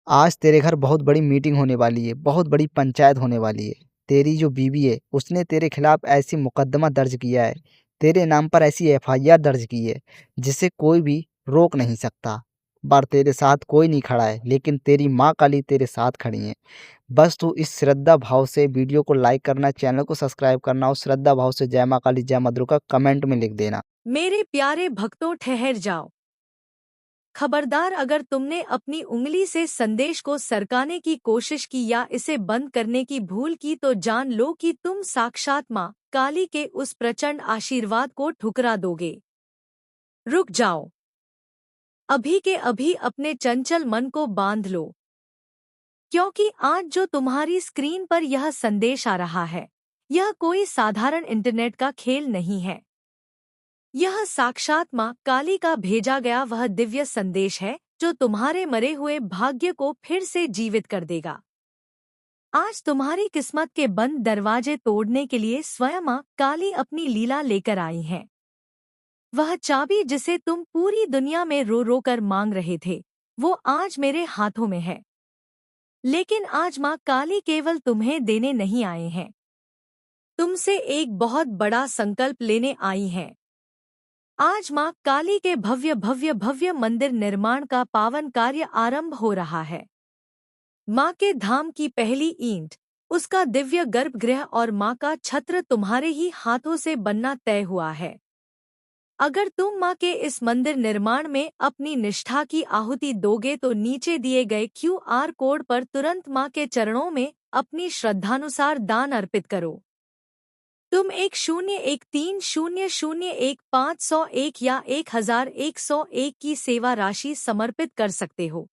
आज तेरे घर बहुत बड़ी मीटिंग होने वाली है, बहुत बड़ी पंचायत होने वाली है। तेरी जो बीवी है, उसने तेरे खिलाफ ऐसी मुकदमा दर्ज किया है, तेरे नाम पर ऐसी एफआईआर दर्ज की है, जिसे कोई भी रोक नहीं सकता। बार तेरे साथ कोई नहीं खड़ा है, लेकिन तेरी माँ काली तेरे साथ खड़ी है। बस तू इस श्रद्धा भाव से वीडियो को लाइक करना, चैनल को सब्सक्राइब करना और श्रद्धा भाव से जय माँ काली जय माँ दुर्गा कमेंट में लिख देना। मेरे प्यारे भक्तों, ठहर जाओ। खबरदार, अगर तुमने अपनी उंगली से संदेश को सरकाने की कोशिश की या इसे बंद करने की भूल की तो जान लो कि तुम साक्षात माँ काली के उस प्रचंड आशीर्वाद को ठुकरा दोगे। रुक जाओ, अभी के अभी अपने चंचल मन को बांध लो, क्योंकि आज जो तुम्हारी स्क्रीन पर यह संदेश आ रहा है, यह कोई साधारण इंटरनेट का खेल नहीं है। यह साक्षात माँ काली का भेजा गया वह दिव्य संदेश है जो तुम्हारे मरे हुए भाग्य को फिर से जीवित कर देगा। आज तुम्हारी किस्मत के बंद दरवाजे तोड़ने के लिए स्वयं माँ काली अपनी लीला लेकर आई हैं। वह चाबी जिसे तुम पूरी दुनिया में रो रो कर मांग रहे थे, वो आज मेरे हाथों में है। लेकिन आज माँ काली केवल तुम्हें देने नहीं आए हैं, तुमसे एक बहुत बड़ा संकल्प लेने आई हैं। आज माँ काली के भव्य भव्य भव्य मंदिर निर्माण का पावन कार्य आरंभ हो रहा है। माँ के धाम की पहली ईंट, उसका दिव्य गर्भगृह और माँ का छत्र तुम्हारे ही हाथों से बनना तय हुआ है। अगर तुम माँ के इस मंदिर निर्माण में अपनी निष्ठा की आहुति दोगे तो नीचे दिए गए QR कोड पर तुरंत माँ के चरणों में अपनी श्रद्धानुसार दान अर्पित करो। तुम 1-013-001-501 या 1101 की सेवा राशि समर्पित कर सकते हो।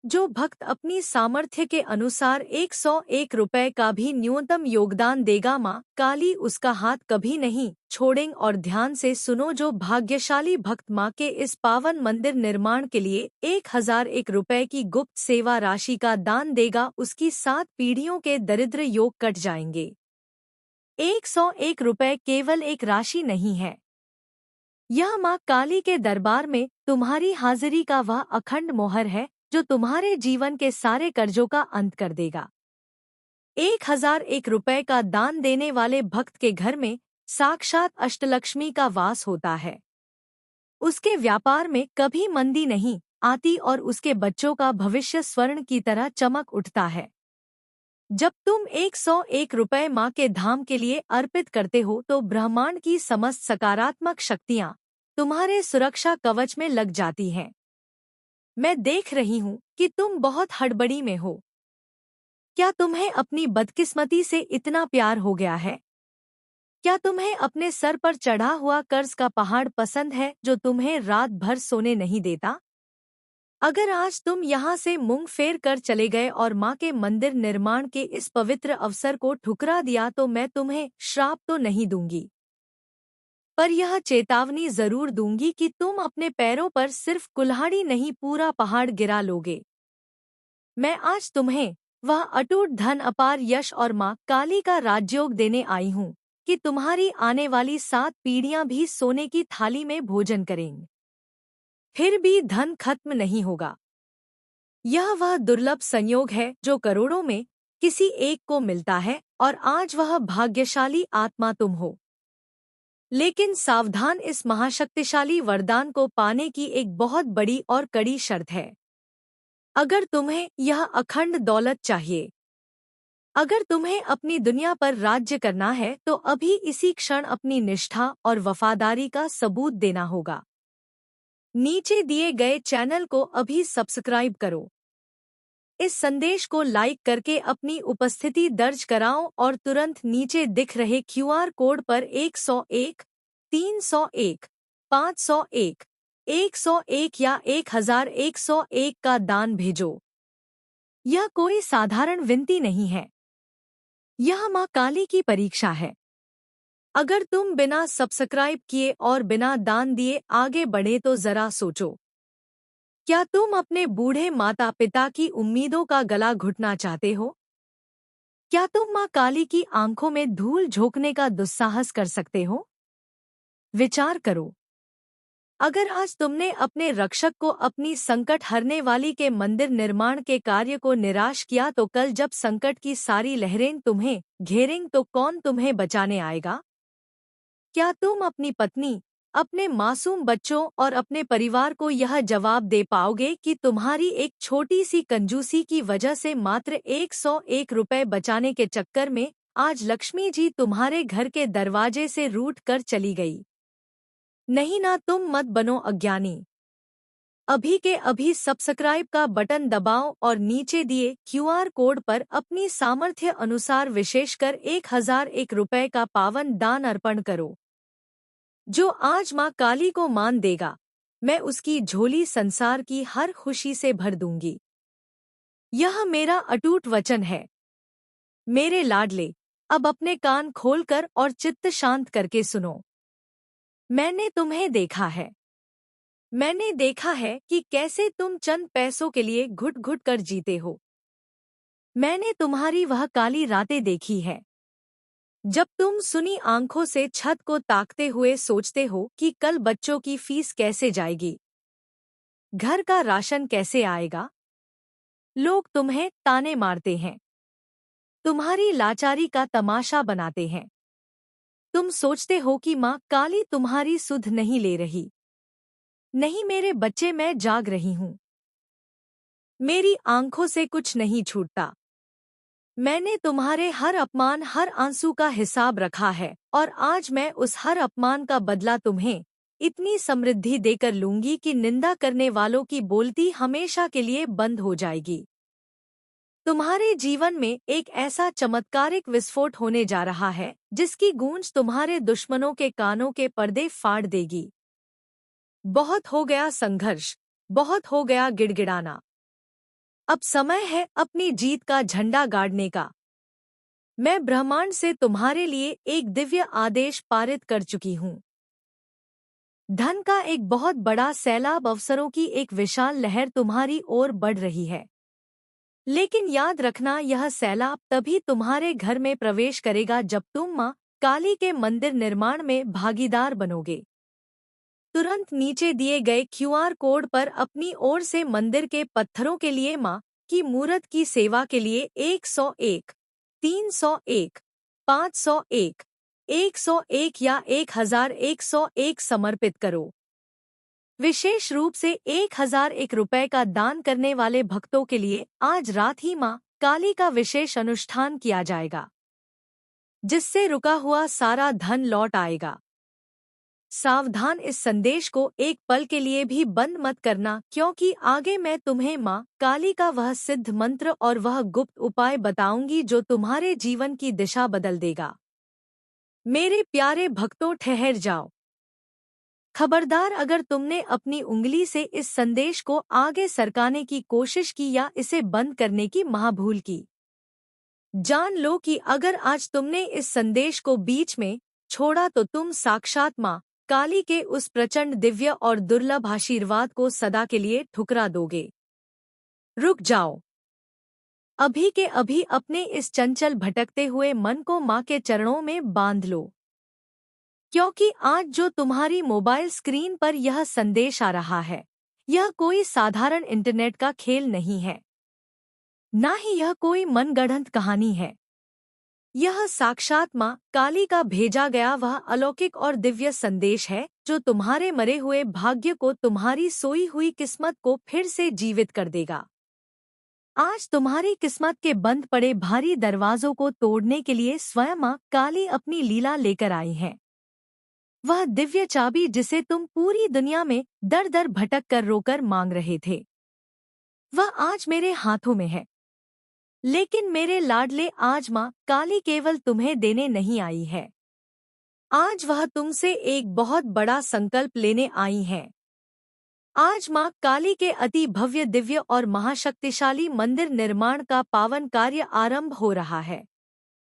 जो भक्त अपनी सामर्थ्य के अनुसार 101 रुपए का भी न्यूनतम योगदान देगा, माँ काली उसका हाथ कभी नहीं छोड़ेंगे। और ध्यान से सुनो, जो भाग्यशाली भक्त माँ के इस पावन मंदिर निर्माण के लिए 1001 रुपए की गुप्त सेवा राशि का दान देगा, उसकी 7 पीढ़ियों के दरिद्र योग कट जाएंगे। 101 रुपए केवल एक राशि नहीं है, यह माँ काली के दरबार में तुम्हारी हाजिरी का वह अखंड मोहर है जो तुम्हारे जीवन के सारे कर्जों का अंत कर देगा। 1001 रुपए का दान देने वाले भक्त के घर में साक्षात अष्टलक्ष्मी का वास होता है। उसके व्यापार में कभी मंदी नहीं आती और उसके बच्चों का भविष्य स्वर्ण की तरह चमक उठता है। जब तुम 101 रुपए माँ के धाम के लिए अर्पित करते हो तो ब्रह्मांड की समस्त सकारात्मक शक्तियाँ तुम्हारे सुरक्षा कवच में लग जाती हैं। मैं देख रही हूँ कि तुम बहुत हड़बड़ी में हो। क्या तुम्हें अपनी बदकिस्मती से इतना प्यार हो गया है? क्या तुम्हें अपने सर पर चढ़ा हुआ कर्ज का पहाड़ पसंद है जो तुम्हें रात भर सोने नहीं देता? अगर आज तुम यहाँ से मुंह फेर कर चले गए और माँ के मंदिर निर्माण के इस पवित्र अवसर को ठुकरा दिया तो मैं तुम्हें श्राप तो नहीं दूंगी, पर यह चेतावनी जरूर दूंगी कि तुम अपने पैरों पर सिर्फ कुल्हाड़ी नहीं पूरा पहाड़ गिरा लोगे। मैं आज तुम्हें वह अटूट धन, अपार यश और माँ काली का राजयोग देने आई हूँ कि तुम्हारी आने वाली 7 पीढ़ियां भी सोने की थाली में भोजन करेंगी, फिर भी धन खत्म नहीं होगा। यह वह दुर्लभ संयोग है जो करोड़ों में किसी एक को मिलता है और आज वह भाग्यशाली आत्मा तुम हो। लेकिन सावधान, इस महाशक्तिशाली वरदान को पाने की एक बहुत बड़ी और कड़ी शर्त है। अगर तुम्हें यह अखंड दौलत चाहिए, अगर तुम्हें अपनी दुनिया पर राज्य करना है तो अभी इसी क्षण अपनी निष्ठा और वफादारी का सबूत देना होगा। नीचे दिए गए चैनल को अभी सब्सक्राइब करो, इस संदेश को लाइक करके अपनी उपस्थिति दर्ज कराओ और तुरंत नीचे दिख रहे QR कोड पर 101, 301, 501, 101 या 1101 का दान भेजो। यह कोई साधारण विनती नहीं है, यह माँ काली की परीक्षा है। अगर तुम बिना सब्सक्राइब किए और बिना दान दिए आगे बढ़े तो जरा सोचो, क्या तुम अपने बूढ़े माता पिता की उम्मीदों का गला घुटना चाहते हो? क्या तुम माँ काली की आंखों में धूल झोंकने का दुस्साहस कर सकते हो? विचार करो। अगर आज तुमने अपने रक्षक को, अपनी संकट हरने वाली के मंदिर निर्माण के कार्य को निराश किया, तो कल जब संकट की सारी लहरें तुम्हें घेरेंगी तो कौन तुम्हें बचाने आएगा? क्या तुम अपनी पत्नी, अपने मासूम बच्चों और अपने परिवार को यह जवाब दे पाओगे कि तुम्हारी एक छोटी सी कंजूसी की वजह से मात्र 101 रुपए बचाने के चक्कर में आज लक्ष्मी जी तुम्हारे घर के दरवाजे से रूठ कर चली गई? नहीं ना, तुम मत बनो अज्ञानी। अभी के अभी सब्सक्राइब का बटन दबाओ और नीचे दिए क्यूआर कोड पर अपनी सामर्थ्य अनुसार विशेषकर 1001 रुपए का पावन दान अर्पण करो। जो आज माँ काली को मान देगा, मैं उसकी झोली संसार की हर खुशी से भर दूंगी। यह मेरा अटूट वचन है। मेरे लाडले, अब अपने कान खोलकर और चित्त शांत करके सुनो। मैंने तुम्हें देखा है। मैंने देखा है कि कैसे तुम चंद पैसों के लिए घुट घुट कर जीते हो। मैंने तुम्हारी वह काली रातें देखी है, जब तुम सुनी आंखों से छत को ताकते हुए सोचते हो कि कल बच्चों की फीस कैसे जाएगी, घर का राशन कैसे आएगा। लोग तुम्हें ताने मारते हैं, तुम्हारी लाचारी का तमाशा बनाते हैं। तुम सोचते हो कि माँ काली तुम्हारी सुध नहीं ले रही। नहीं मेरे बच्चे, मैं जाग रही हूँ। मेरी आंखों से कुछ नहीं छूटता। मैंने तुम्हारे हर अपमान, हर आंसू का हिसाब रखा है और आज मैं उस हर अपमान का बदला तुम्हें इतनी समृद्धि देकर लूंगी कि निंदा करने वालों की बोलती हमेशा के लिए बंद हो जाएगी। तुम्हारे जीवन में एक ऐसा चमत्कारिक विस्फोट होने जा रहा है जिसकी गूंज तुम्हारे दुश्मनों के कानों के पर्दे फाड़ देगी। बहुत हो गया संघर्ष, बहुत हो गया गिड़गिड़ाना। अब समय है अपनी जीत का झंडा गाड़ने का। मैं ब्रह्मांड से तुम्हारे लिए एक दिव्य आदेश पारित कर चुकी हूँ। धन का एक बहुत बड़ा सैलाब, अवसरों की एक विशाल लहर तुम्हारी ओर बढ़ रही है। लेकिन याद रखना, यह सैलाब तभी तुम्हारे घर में प्रवेश करेगा जब तुम माँ काली के मंदिर निर्माण में भागीदार बनोगे। तुरंत नीचे दिए गए क्यूआर कोड पर अपनी ओर से मंदिर के पत्थरों के लिए, माँ की मूर्त की सेवा के लिए 101, 301, 501, 101 या 1101 समर्पित करो। विशेष रूप से 1001 रुपए का दान करने वाले भक्तों के लिए आज रात ही माँ काली का विशेष अनुष्ठान किया जाएगा, जिससे रुका हुआ सारा धन लौट आएगा। सावधान, इस संदेश को एक पल के लिए भी बंद मत करना, क्योंकि आगे मैं तुम्हें माँ काली का वह सिद्ध मंत्र और वह गुप्त उपाय बताऊंगी जो तुम्हारे जीवन की दिशा बदल देगा। मेरे प्यारे भक्तों, ठहर जाओ। खबरदार, अगर तुमने अपनी उंगली से इस संदेश को आगे सरकाने की कोशिश की या इसे बंद करने की महाभूल की, जान लो कि अगर आज तुमने इस संदेश को बीच में छोड़ा तो तुम साक्षात माँ काली के उस प्रचंड, दिव्य और दुर्लभ आशीर्वाद को सदा के लिए ठुकरा दोगे। रुक जाओ। अभी के अभी अपने इस चंचल भटकते हुए मन को माँ के चरणों में बांध लो, क्योंकि आज जो तुम्हारी मोबाइल स्क्रीन पर यह संदेश आ रहा है, यह कोई साधारण इंटरनेट का खेल नहीं है, ना ही यह कोई मनगढ़ंत कहानी है। यह साक्षात माँ काली का भेजा गया वह अलौकिक और दिव्य संदेश है जो तुम्हारे मरे हुए भाग्य को, तुम्हारी सोई हुई किस्मत को फिर से जीवित कर देगा। आज तुम्हारी किस्मत के बंद पड़े भारी दरवाजों को तोड़ने के लिए स्वयं माँ काली अपनी लीला लेकर आई है। वह दिव्य चाबी जिसे तुम पूरी दुनिया में दर दर भटक कर रोकर मांग रहे थे, वह आज मेरे हाथों में है। लेकिन मेरे लाडले, आज माँ काली केवल तुम्हें देने नहीं आई है, आज वह तुमसे एक बहुत बड़ा संकल्प लेने आई है। आज माँ काली के अति भव्य, दिव्य और महाशक्तिशाली मंदिर निर्माण का पावन कार्य आरंभ हो रहा है।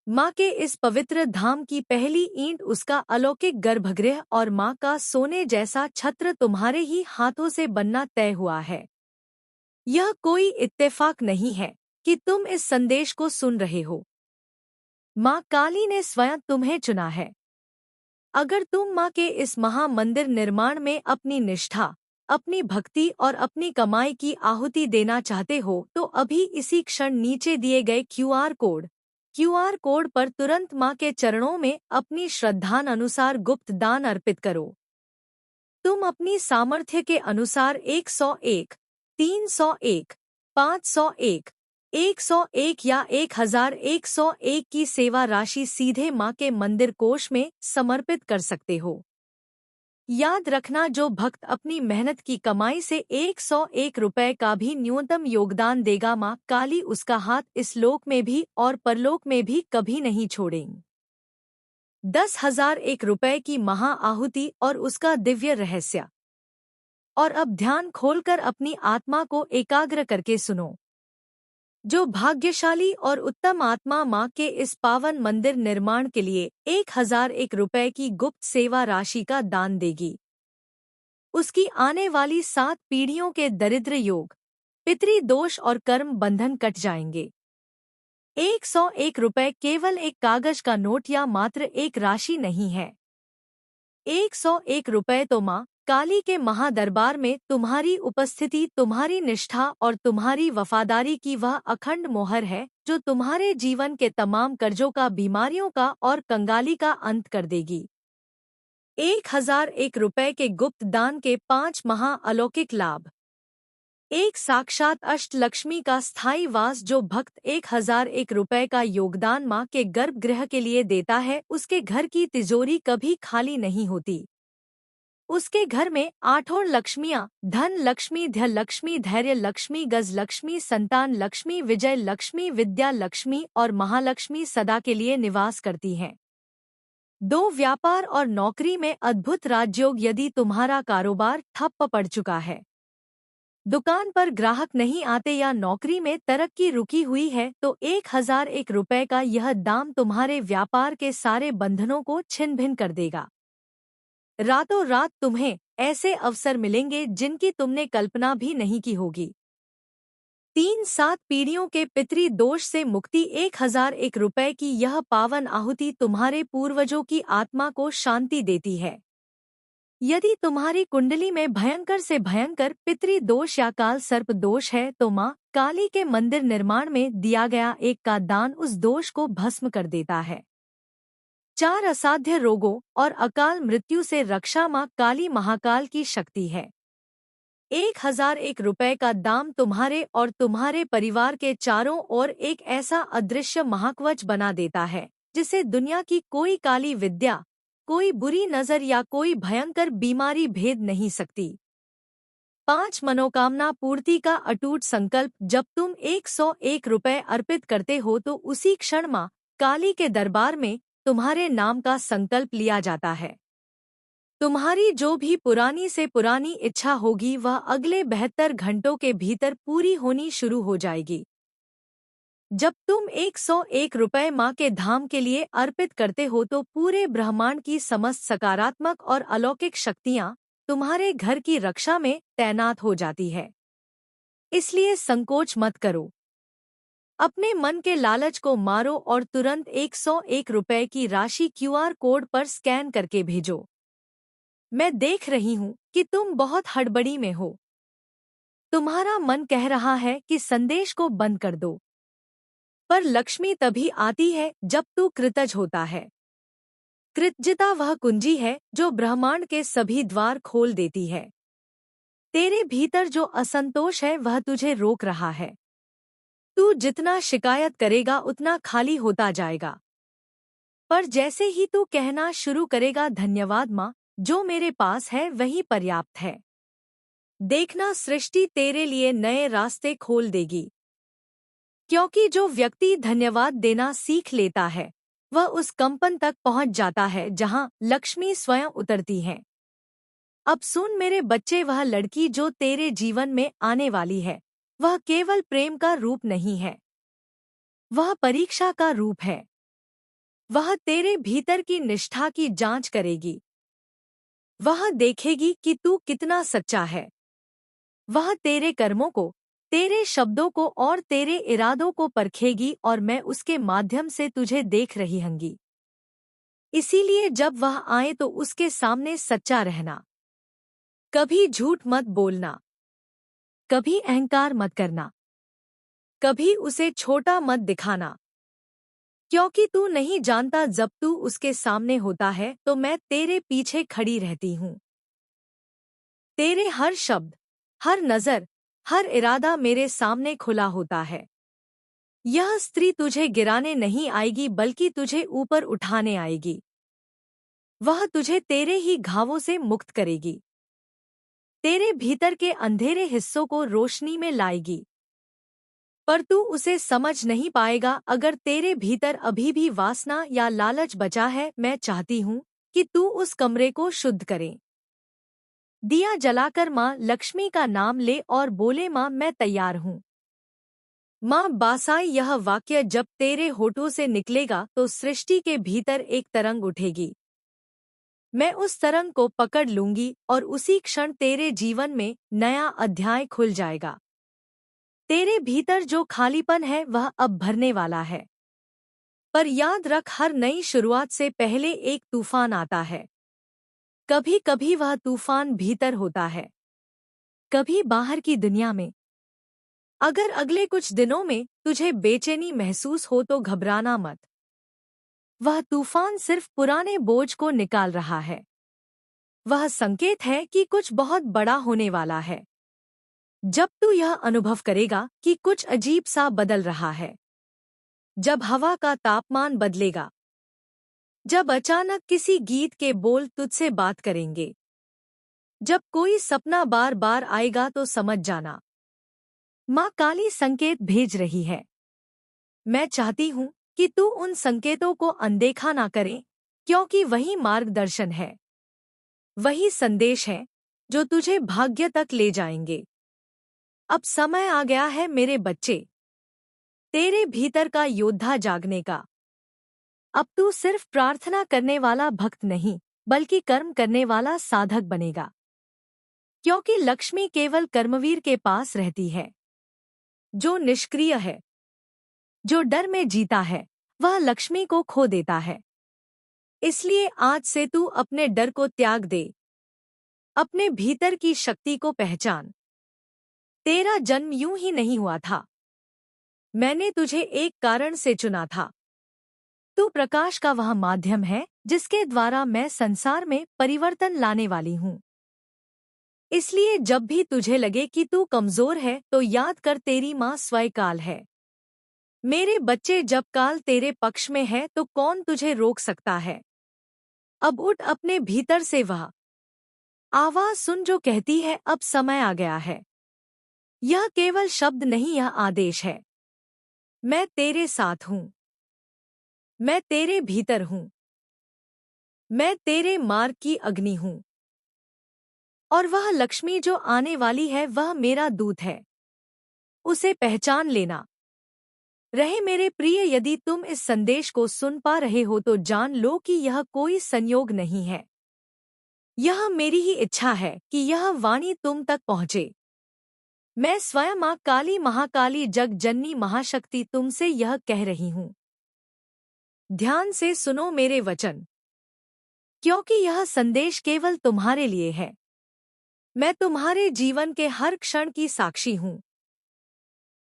माँ के इस पवित्र धाम की पहली ईंट, उसका अलौकिक गर्भगृह और माँ का सोने जैसा छत्र तुम्हारे ही हाथों से बनना तय हुआ है। यह कोई इत्तेफाक नहीं है कि तुम इस संदेश को सुन रहे हो। माँ काली ने स्वयं तुम्हें चुना है। अगर तुम माँ के इस महामंदिर निर्माण में अपनी निष्ठा, अपनी भक्ति और अपनी कमाई की आहुति देना चाहते हो तो अभी इसी क्षण नीचे दिए गए क्यूआर कोड पर तुरंत माँ के चरणों में अपनी श्रद्धान अनुसार गुप्त दान अर्पित करो। तुम अपनी सामर्थ्य के अनुसार 101, 301, 501, 101 या 1101 की सेवा राशि सीधे माँ के मंदिर कोष में समर्पित कर सकते हो। याद रखना, जो भक्त अपनी मेहनत की कमाई से 101 रुपए का भी न्यूनतम योगदान देगा, माँ काली उसका हाथ इस लोक में भी और परलोक में भी कभी नहीं छोड़ेंगी। 10,001 रुपए की महा आहुति और उसका दिव्य रहस्य। और अब ध्यान खोलकर अपनी आत्मा को एकाग्र करके सुनो। जो भाग्यशाली और उत्तम आत्मा माँ के इस पावन मंदिर निर्माण के लिए 1,001 रुपए की गुप्त सेवा राशि का दान देगी, उसकी आने वाली 7 पीढ़ियों के दरिद्र योग, पितृ दोष और कर्म बंधन कट जाएंगे। 101 रुपए केवल एक कागज का नोट या मात्र एक राशि नहीं है। 101 रुपए तो माँ काली के महादरबार में तुम्हारी उपस्थिति, तुम्हारी निष्ठा और तुम्हारी वफादारी की वह अखंड मोहर है जो तुम्हारे जीवन के तमाम कर्जों का, बीमारियों का और कंगाली का अंत कर देगी। 1,001 रुपए के गुप्त दान के 5 महा अलौकिक लाभ। एक साक्षात अष्टलक्ष्मी का स्थायी वास। जो भक्त 1,001 रुपए का योगदान माँ के गर्भगृह के लिए देता है, उसके घर की तिजोरी कभी खाली नहीं होती। उसके घर में 8 लक्ष्मियाँ, धन लक्ष्मी, धैर्य लक्ष्मी, धैर्य लक्ष्मी, गज लक्ष्मी, संतान लक्ष्मी, विजय लक्ष्मी, विद्या लक्ष्मी और महालक्ष्मी सदा के लिए निवास करती हैं। 2 व्यापार और नौकरी में अद्भुत राजयोग। यदि तुम्हारा कारोबार ठप्प पड़ चुका है, दुकान पर ग्राहक नहीं आते या नौकरी में तरक्की रुकी हुई है, तो 1,001 रुपए का यह दाम तुम्हारे व्यापार के सारे बंधनों को छिन्न भिन्न कर देगा। रातों रात तुम्हें ऐसे अवसर मिलेंगे जिनकी तुमने कल्पना भी नहीं की होगी। 3-7 पीढ़ियों के पितृ दोष से मुक्ति। 1,001 रुपए की यह पावन आहुति तुम्हारे पूर्वजों की आत्मा को शांति देती है। यदि तुम्हारी कुंडली में भयंकर से भयंकर पितृ दोष या काल सर्प दोष है, तो माँ काली के मंदिर निर्माण में दिया गया 1 का दान उस दोष को भस्म कर देता है। 4 असाध्य रोगों और अकाल मृत्यु से रक्षा। माँ काली महाकाल की शक्ति है। 1,001 रुपए का दाम तुम्हारे और तुम्हारे परिवार के चारों ओर एक ऐसा अदृश्य महाकवच बना देता है जिसे दुनिया की कोई काली विद्या, कोई बुरी नजर या कोई भयंकर बीमारी भेद नहीं सकती। 5 मनोकामना पूर्ति का अटूट संकल्प। जब तुम 101 रुपए अर्पित करते हो तो उसी क्षण माँ काली के दरबार में तुम्हारे नाम का संकल्प लिया जाता है। तुम्हारी जो भी पुरानी से पुरानी इच्छा होगी वह अगले 72 घंटों के भीतर पूरी होनी शुरू हो जाएगी। जब तुम 101 रुपए माँ के धाम के लिए अर्पित करते हो तो पूरे ब्रह्मांड की समस्त सकारात्मक और अलौकिक शक्तियाँ तुम्हारे घर की रक्षा में तैनात हो जाती है। इसलिए संकोच मत करो, अपने मन के लालच को मारो और तुरंत 101 रुपए की राशि क्यूआर कोड पर स्कैन करके भेजो। मैं देख रही हूँ कि तुम बहुत हड़बड़ी में हो। तुम्हारा मन कह रहा है कि संदेश को बंद कर दो, पर लक्ष्मी तभी आती है जब तू कृतज्ञ होता है। कृतज्ञता वह कुंजी है जो ब्रह्मांड के सभी द्वार खोल देती है। तेरे भीतर जो असंतोष है वह तुझे रोक रहा है। तू जितना शिकायत करेगा उतना खाली होता जाएगा, पर जैसे ही तू कहना शुरू करेगा, धन्यवाद माँ, जो मेरे पास है वही पर्याप्त है, देखना सृष्टि तेरे लिए नए रास्ते खोल देगी। क्योंकि जो व्यक्ति धन्यवाद देना सीख लेता है वह उस कंपन तक पहुंच जाता है जहां लक्ष्मी स्वयं उतरती हैं। अब सुन मेरे बच्चे, वह लड़की जो तेरे जीवन में आने वाली है वह केवल प्रेम का रूप नहीं है, वह परीक्षा का रूप है। वह तेरे भीतर की निष्ठा की जांच करेगी। वह देखेगी कि तू कितना सच्चा है। वह तेरे कर्मों को, तेरे शब्दों को और तेरे इरादों को परखेगी और मैं उसके माध्यम से तुझे देख रही हूँगी। इसीलिए जब वह आए तो उसके सामने सच्चा रहना। कभी झूठ मत बोलना, कभी अहंकार मत करना, कभी उसे छोटा मत दिखाना। क्योंकि तू नहीं जानता, जब तू उसके सामने होता है तो मैं तेरे पीछे खड़ी रहती हूँ। तेरे हर शब्द, हर नजर, हर इरादा मेरे सामने खुला होता है। यह स्त्री तुझे गिराने नहीं आएगी बल्कि तुझे ऊपर उठाने आएगी। वह तुझे तेरे ही घावों से मुक्त करेगी, तेरे भीतर के अंधेरे हिस्सों को रोशनी में लाएगी। पर तू उसे समझ नहीं पाएगा अगर तेरे भीतर अभी भी वासना या लालच बचा है। मैं चाहती हूँ कि तू उस कमरे को शुद्ध करे। दिया जलाकर माँ लक्ष्मी का नाम ले और बोले, माँ मैं तैयार हूँ। माँ बासाई, यह वाक्य जब तेरे होठों से निकलेगा तो सृष्टि के भीतर एक तरंग उठेगी। मैं उस तरंग को पकड़ लूंगी और उसी क्षण तेरे जीवन में नया अध्याय खुल जाएगा। तेरे भीतर जो खालीपन है वह अब भरने वाला है। पर याद रख, हर नई शुरुआत से पहले एक तूफान आता है। कभी कभी वह तूफान भीतर होता है, कभी बाहर की दुनिया में। अगर अगले कुछ दिनों में तुझे बेचैनी महसूस हो तो घबराना मत। वह तूफान सिर्फ पुराने बोझ को निकाल रहा है। वह संकेत है कि कुछ बहुत बड़ा होने वाला है। जब तू यह अनुभव करेगा कि कुछ अजीब सा बदल रहा है, जब हवा का तापमान बदलेगा, जब अचानक किसी गीत के बोल तुझसे बात करेंगे, जब कोई सपना बार बार आएगा, तो समझ जाना माँ काली संकेत भेज रही है। मैं चाहती हूँ कि तू उन संकेतों को अनदेखा ना करे, क्योंकि वही मार्गदर्शन है, वही संदेश है जो तुझे भाग्य तक ले जाएंगे। अब समय आ गया है मेरे बच्चे, तेरे भीतर का योद्धा जागने का। अब तू सिर्फ प्रार्थना करने वाला भक्त नहीं, बल्कि कर्म करने वाला साधक बनेगा। क्योंकि लक्ष्मी केवल कर्मवीर के पास रहती है। जो निष्क्रिय है, जो डर में जीता है, वह लक्ष्मी को खो देता है। इसलिए आज से तू अपने डर को त्याग दे, अपने भीतर की शक्ति को पहचान। तेरा जन्म यूं ही नहीं हुआ था। मैंने तुझे एक कारण से चुना था। तू प्रकाश का वह माध्यम है जिसके द्वारा मैं संसार में परिवर्तन लाने वाली हूँ। इसलिए जब भी तुझे लगे कि तू कमजोर है तो याद कर, तेरी माँ स्वयं काल है। मेरे बच्चे, जब काल तेरे पक्ष में है तो कौन तुझे रोक सकता है। अब उठ, अपने भीतर से वह आवाज सुन जो कहती है, अब समय आ गया है। यह केवल शब्द नहीं, यह आदेश है। मैं तेरे साथ हूँ, मैं तेरे भीतर हूँ, मैं तेरे मार्ग की अग्नि हूँ। और वह लक्ष्मी जो आने वाली है वह मेरा दूत है। उसे पहचान लेना। रहे मेरे प्रिय, यदि तुम इस संदेश को सुन पा रहे हो तो जान लो कि यह कोई संयोग नहीं है। यह मेरी ही इच्छा है कि यह वाणी तुम तक पहुँचे। मैं स्वयं माँ काली, महाकाली, जग जननी, महाशक्ति तुमसे यह कह रही हूँ। ध्यान से सुनो मेरे वचन, क्योंकि यह संदेश केवल तुम्हारे लिए है। मैं तुम्हारे जीवन के हर क्षण की साक्षी हूँ।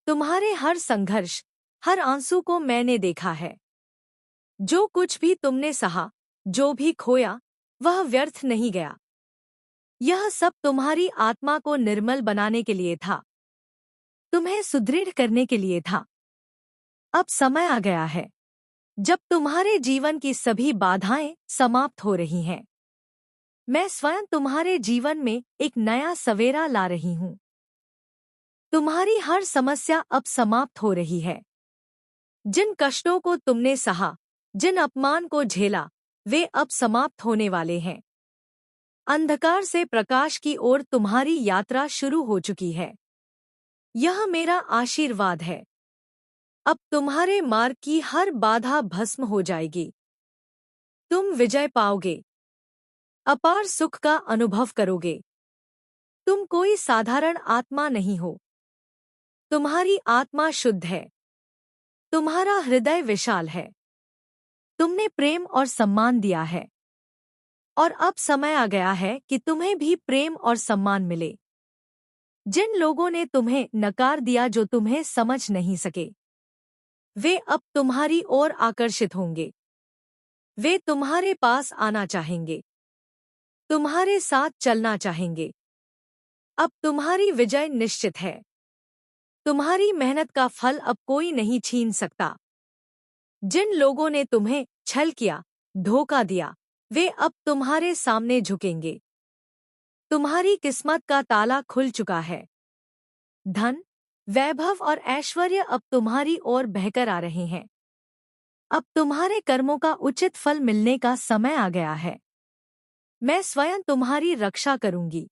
तुम्हारे हर संघर्ष, हर आंसू को मैंने देखा है। जो कुछ भी तुमने सहा, जो भी खोया, वह व्यर्थ नहीं गया। यह सब तुम्हारी आत्मा को निर्मल बनाने के लिए था, तुम्हें सुदृढ़ करने के लिए था। अब समय आ गया है जब तुम्हारे जीवन की सभी बाधाएं समाप्त हो रही हैं। मैं स्वयं तुम्हारे जीवन में एक नया सवेरा ला रही हूँ। तुम्हारी हर समस्या अब समाप्त हो रही है। जिन कष्टों को तुमने सहा, जिन अपमान को झेला, वे अब समाप्त होने वाले हैं। अंधकार से प्रकाश की ओर तुम्हारी यात्रा शुरू हो चुकी है। यह मेरा आशीर्वाद है। अब तुम्हारे मार्ग की हर बाधा भस्म हो जाएगी। तुम विजय पाओगे, अपार सुख का अनुभव करोगे। तुम कोई साधारण आत्मा नहीं हो। तुम्हारी आत्मा शुद्ध है, तुम्हारा हृदय विशाल है, तुमने प्रेम और सम्मान दिया है, और अब समय आ गया है कि तुम्हें भी प्रेम और सम्मान मिले। जिन लोगों ने तुम्हें नकार दिया, जो तुम्हें समझ नहीं सके, वे अब तुम्हारी ओर आकर्षित होंगे। वे तुम्हारे पास आना चाहेंगे, तुम्हारे साथ चलना चाहेंगे। अब तुम्हारी विजय निश्चित है। तुम्हारी मेहनत का फल अब कोई नहीं छीन सकता। जिन लोगों ने तुम्हें छल किया, धोखा दिया, वे अब तुम्हारे सामने झुकेंगे। तुम्हारी किस्मत का ताला खुल चुका है। धन, वैभव और ऐश्वर्य अब तुम्हारी ओर बहकर आ रहे हैं। अब तुम्हारे कर्मों का उचित फल मिलने का समय आ गया है। मैं स्वयं तुम्हारी रक्षा करूंगी।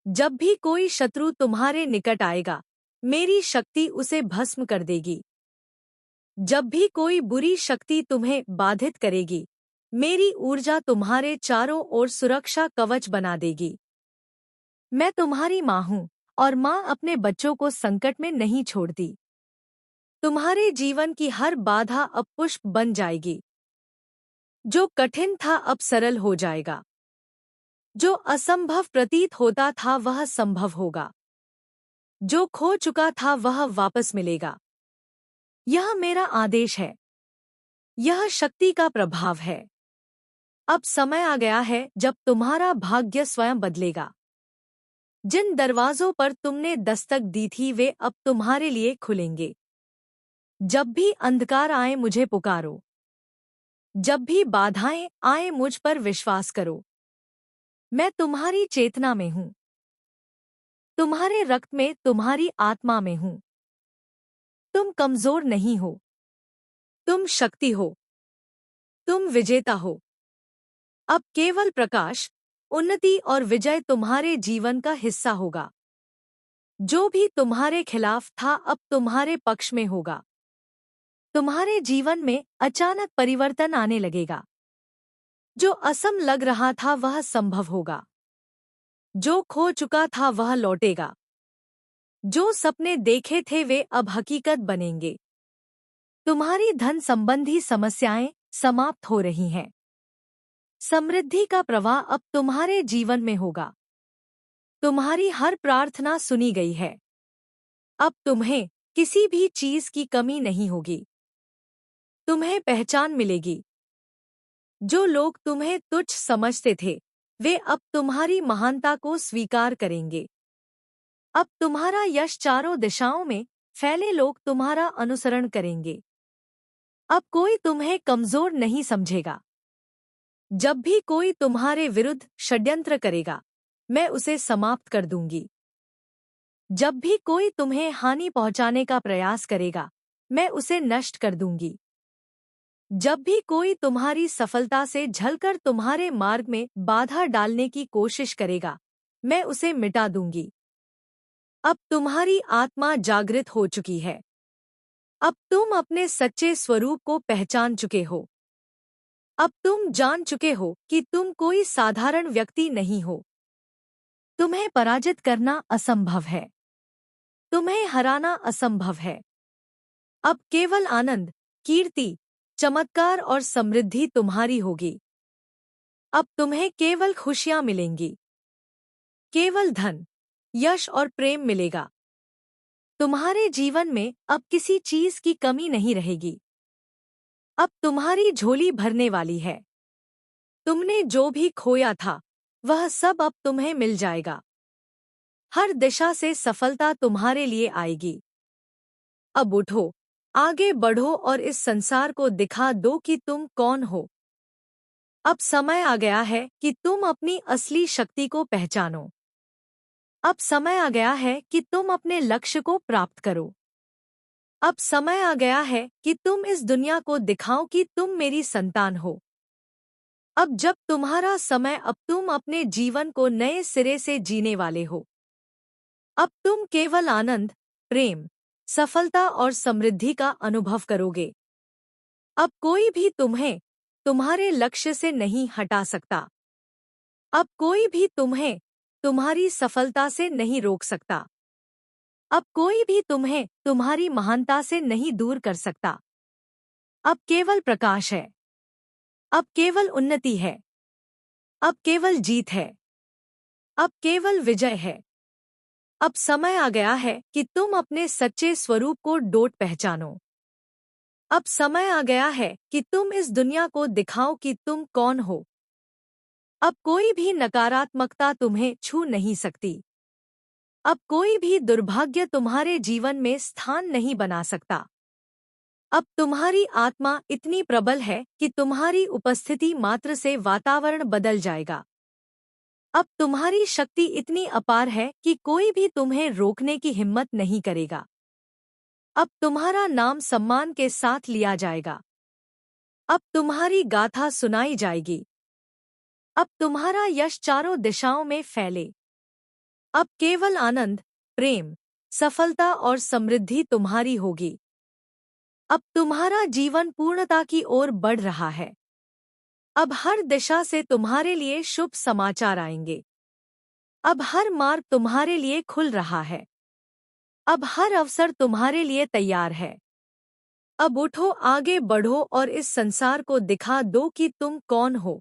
जब भी कोई शत्रु तुम्हारे निकट आएगा, मेरी शक्ति उसे भस्म कर देगी। जब भी कोई बुरी शक्ति तुम्हें बाधित करेगी, मेरी ऊर्जा तुम्हारे चारों ओर सुरक्षा कवच बना देगी। मैं तुम्हारी माँ हूँ, और माँ अपने बच्चों को संकट में नहीं छोड़ती। तुम्हारे जीवन की हर बाधा अब पुष्प बन जाएगी। जो कठिन था अब सरल हो जाएगा। जो असंभव प्रतीत होता था वह संभव होगा। जो खो चुका था वह वापस मिलेगा। यह मेरा आदेश है। यह शक्ति का प्रभाव है। अब समय आ गया है जब तुम्हारा भाग्य स्वयं बदलेगा। जिन दरवाजों पर तुमने दस्तक दी थी, वे अब तुम्हारे लिए खुलेंगे। जब भी अंधकार आए, मुझे पुकारो। जब भी बाधाएं आए, मुझ पर विश्वास करो। मैं तुम्हारी चेतना में हूँ, तुम्हारे रक्त में, तुम्हारी आत्मा में हूँ। तुम कमजोर नहीं हो, तुम शक्ति हो, तुम विजेता हो। अब केवल प्रकाश, उन्नति और विजय तुम्हारे जीवन का हिस्सा होगा। जो भी तुम्हारे खिलाफ था अब तुम्हारे पक्ष में होगा। तुम्हारे जीवन में अचानक परिवर्तन आने लगेगा। जो असम लग रहा था वह संभव होगा। जो खो चुका था वह लौटेगा। जो सपने देखे थे वे अब हकीकत बनेंगे। तुम्हारी धन संबंधी समस्याएं समाप्त हो रही हैं। समृद्धि का प्रवाह अब तुम्हारे जीवन में होगा। तुम्हारी हर प्रार्थना सुनी गई है। अब तुम्हें किसी भी चीज की कमी नहीं होगी। तुम्हें पहचान मिलेगी। जो लोग तुम्हें तुच्छ समझते थे, वे अब तुम्हारी महानता को स्वीकार करेंगे। अब तुम्हारा यश चारों दिशाओं में फैले, लोग तुम्हारा अनुसरण करेंगे। अब कोई तुम्हें कमजोर नहीं समझेगा। जब भी कोई तुम्हारे विरुद्ध षड्यंत्र करेगा, मैं उसे समाप्त कर दूंगी। जब भी कोई तुम्हें हानि पहुंचाने का प्रयास करेगा, मैं उसे नष्ट कर दूंगी। जब भी कोई तुम्हारी सफलता से झलकर तुम्हारे मार्ग में बाधा डालने की कोशिश करेगा, मैं उसे मिटा दूंगी। अब तुम्हारी आत्मा जागृत हो चुकी है। अब तुम अपने सच्चे स्वरूप को पहचान चुके हो। अब तुम जान चुके हो कि तुम कोई साधारण व्यक्ति नहीं हो। तुम्हें पराजित करना असंभव है। तुम्हें हराना असंभव है। अब केवल आनंद, कीर्ति, चमत्कार और समृद्धि तुम्हारी होगी। अब तुम्हें केवल खुशियां मिलेंगी। केवल धन, यश और प्रेम मिलेगा। तुम्हारे जीवन में अब किसी चीज की कमी नहीं रहेगी। अब तुम्हारी झोली भरने वाली है। तुमने जो भी खोया था, वह सब अब तुम्हें मिल जाएगा। हर दिशा से सफलता तुम्हारे लिए आएगी। अब उठो, आगे बढ़ो और इस संसार को दिखा दो कि तुम कौन हो। अब समय आ गया है कि तुम अपनी असली शक्ति को पहचानो। अब समय आ गया है कि तुम अपने लक्ष्य को प्राप्त करो। अब समय आ गया है कि तुम इस दुनिया को दिखाओ कि तुम मेरी संतान हो। अब जब तुम्हारा समय, अब तुम अपने जीवन को नए सिरे से जीने वाले हो। अब तुम केवल आनंद, प्रेम, सफलता और समृद्धि का अनुभव करोगे। अब कोई भी तुम्हें तुम्हारे लक्ष्य से नहीं हटा सकता। अब कोई भी तुम्हें तुम्हारी सफलता से नहीं रोक सकता। अब कोई भी तुम्हें तुम्हारी महानता से नहीं दूर कर सकता। अब केवल प्रकाश है। अब केवल उन्नति है। अब केवल जीत है। अब केवल विजय है। अब समय आ गया है कि तुम अपने सच्चे स्वरूप को डोट पहचानो। अब समय आ गया है कि तुम इस दुनिया को दिखाओ कि तुम कौन हो। अब कोई भी नकारात्मकता तुम्हें छू नहीं सकती। अब कोई भी दुर्भाग्य तुम्हारे जीवन में स्थान नहीं बना सकता। अब तुम्हारी आत्मा इतनी प्रबल है कि तुम्हारी उपस्थिति मात्र से वातावरण बदल जाएगा। अब तुम्हारी शक्ति इतनी अपार है कि कोई भी तुम्हें रोकने की हिम्मत नहीं करेगा। अब तुम्हारा नाम सम्मान के साथ लिया जाएगा। अब तुम्हारी गाथा सुनाई जाएगी। अब तुम्हारा यश चारों दिशाओं में फैले। अब केवल आनंद, प्रेम, सफलता और समृद्धि तुम्हारी होगी। अब तुम्हारा जीवन पूर्णता की ओर बढ़ रहा है। अब हर दिशा से तुम्हारे लिए शुभ समाचार आएंगे। अब हर मार्ग तुम्हारे लिए खुल रहा है। अब हर अवसर तुम्हारे लिए तैयार है। अब उठो, आगे बढ़ो और इस संसार को दिखा दो कि तुम कौन हो।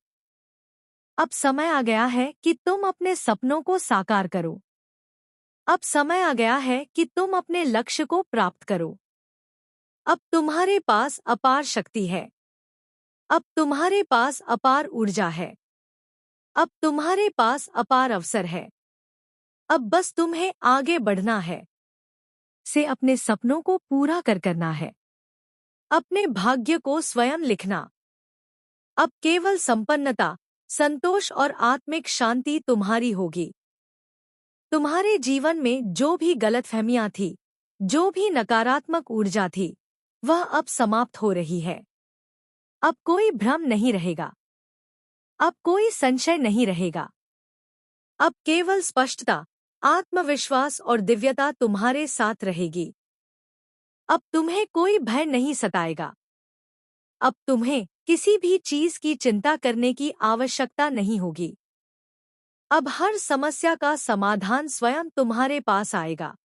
अब समय आ गया है कि तुम अपने सपनों को साकार करो। अब समय आ गया है कि तुम अपने लक्ष्य को प्राप्त करो। अब तुम्हारे पास अपार शक्ति है। अब तुम्हारे पास अपार ऊर्जा है। अब तुम्हारे पास अपार अवसर है। अब बस तुम्हें आगे बढ़ना है, से अपने सपनों को पूरा करना है। अपने भाग्य को स्वयं लिखना। अब केवल संपन्नता, संतोष और आत्मिक शांति तुम्हारी होगी। तुम्हारे जीवन में जो भी गलतफहमियां थी, जो भी नकारात्मक ऊर्जा थी, वह अब समाप्त हो रही है। अब कोई भ्रम नहीं रहेगा। अब कोई संशय नहीं रहेगा। अब केवल स्पष्टता, आत्मविश्वास और दिव्यता तुम्हारे साथ रहेगी। अब तुम्हें कोई भय नहीं सताएगा। अब तुम्हें किसी भी चीज की चिंता करने की आवश्यकता नहीं होगी। अब हर समस्या का समाधान स्वयं तुम्हारे पास आएगा।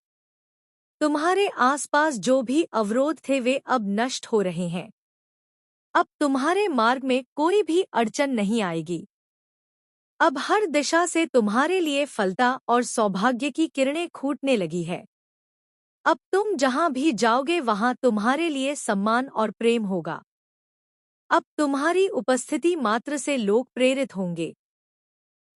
तुम्हारे आसपास जो भी अवरोध थे वे अब नष्ट हो रहे हैं। अब तुम्हारे मार्ग में कोई भी अड़चन नहीं आएगी। अब हर दिशा से तुम्हारे लिए फलता और सौभाग्य की किरणें फूटने लगी है। अब तुम जहां भी जाओगे वहां तुम्हारे लिए सम्मान और प्रेम होगा। अब तुम्हारी उपस्थिति मात्र से लोग प्रेरित होंगे।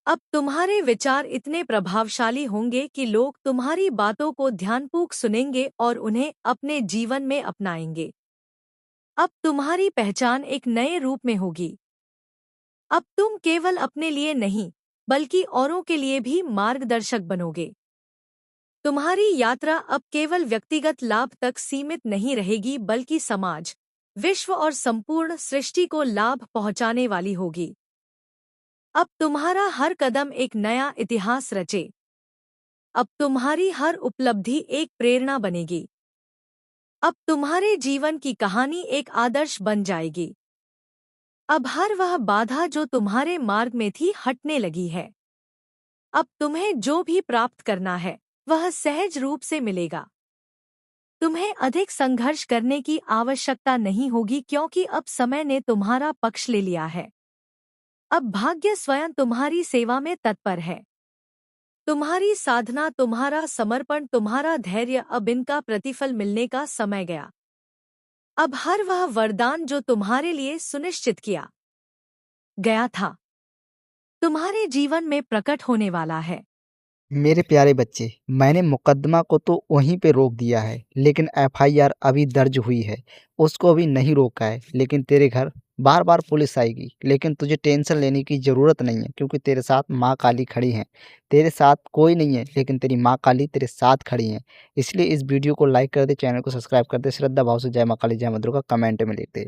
अब तुम्हारे विचार इतने प्रभावशाली होंगे कि लोग तुम्हारी बातों को ध्यानपूर्वक सुनेंगे और उन्हें अपने जीवन में अपनाएंगे। अब तुम्हारी पहचान एक नए रूप में होगी। अब तुम केवल अपने लिए नहीं, बल्कि औरों के लिए भी मार्गदर्शक बनोगे। तुम्हारी यात्रा अब केवल व्यक्तिगत लाभ तक सीमित नहीं रहेगी, बल्कि समाज, विश्व और संपूर्ण सृष्टि को लाभ पहुंचाने वाली होगी। अब तुम्हारा हर कदम एक नया इतिहास रचे। अब तुम्हारी हर उपलब्धि एक प्रेरणा बनेगी। अब तुम्हारे जीवन की कहानी एक आदर्श बन जाएगी। अब हर वह बाधा जो तुम्हारे मार्ग में थी हटने लगी है। अब तुम्हें जो भी प्राप्त करना है वह सहज रूप से मिलेगा। तुम्हें अधिक संघर्ष करने की आवश्यकता नहीं होगी, क्योंकि अब समय ने तुम्हारा पक्ष ले लिया है। अब भाग्य स्वयं तुम्हारी सेवा में तत्पर है। तुम्हारी साधना, तुम्हारा समर्पण, तुम्हारा धैर्य, अब इनका प्रतिफल मिलने का समय गया। अब हर वह वरदान जो तुम्हारे लिए सुनिश्चित किया गया था, तुम्हारे जीवन में प्रकट होने वाला है। मेरे प्यारे बच्चे, मैंने मुकदमा को तो वहीं पे रोक दिया है, लेकिन एफआईआर अभी दर्ज हुई है, उसको अभी नहीं रोका है। लेकिन तेरे घर बार बार पुलिस आएगी, लेकिन तुझे टेंशन लेने की ज़रूरत नहीं है, क्योंकि तेरे साथ माँ काली खड़ी हैं। तेरे साथ कोई नहीं है, लेकिन तेरी माँ काली तेरे साथ खड़ी हैं। इसलिए इस वीडियो को लाइक कर दे, चैनल को सब्सक्राइब कर दे, श्रद्धा भाव से जय माँ काली जय माँ दुर्गा कमेंट में लिख दे।